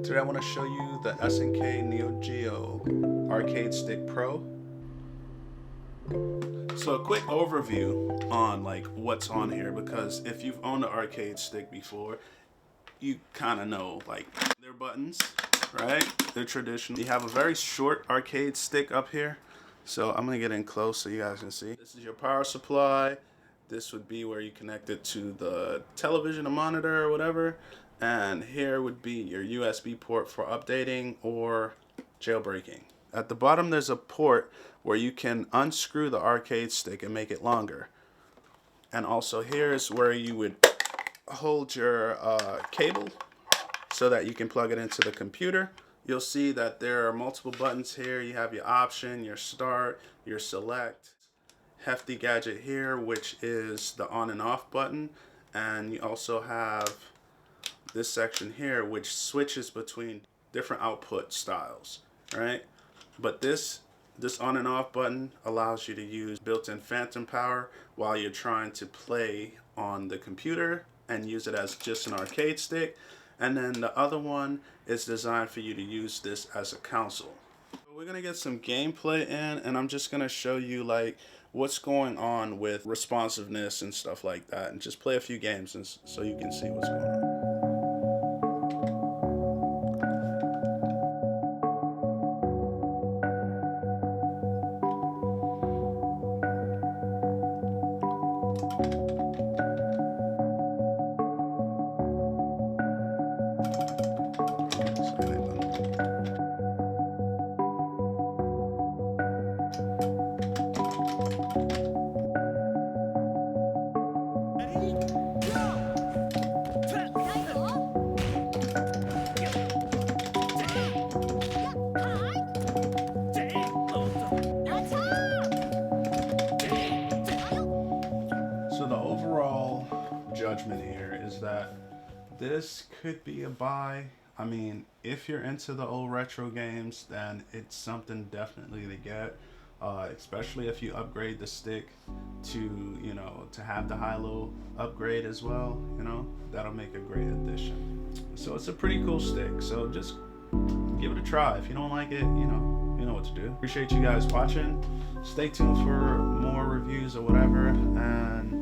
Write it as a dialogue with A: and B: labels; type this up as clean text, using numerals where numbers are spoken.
A: Today I want to show you the SNK NEOGEO Arcade Stick Pro. So a quick overview on like what's on here, because if you've owned an arcade stick before, you kind of know like their buttons, right? They're traditional. You have a very short arcade stick up here. So I'm gonna get in close so you guys can see. This is your power supply. This would be where you connect it to the television or monitor or whatever. And here would be your USB port for updating or jailbreaking. At the bottom there's a port where you can unscrew the arcade stick and make it longer. And also here is where you would hold your cable so that you can plug it into the computer. You'll see that there are multiple buttons here. You have your option, your start, your select. Hefty gadget here, which is the on and off button. And you also have this section here, which switches between different output styles, right? But this on and off button allows you to use built-in phantom power while you're trying to play on the computer and use it as just an arcade stick. And then the other one is designed for you to use this as a console. We're gonna get some gameplay in, and I'm just gonna show you like what's going on with responsiveness and stuff like that, and just play a few games and so you can see what's going on. Judgment here is that this could be a buy. I mean, if you're into the old retro games, then it's something definitely to get, especially if you upgrade the stick to, you know, to have the high-low upgrade as well. You know, that'll make a great addition. So it's a pretty cool stick, so just give it a try. If you don't like it, you know what to do. Appreciate you guys watching. Stay tuned for more reviews or whatever, and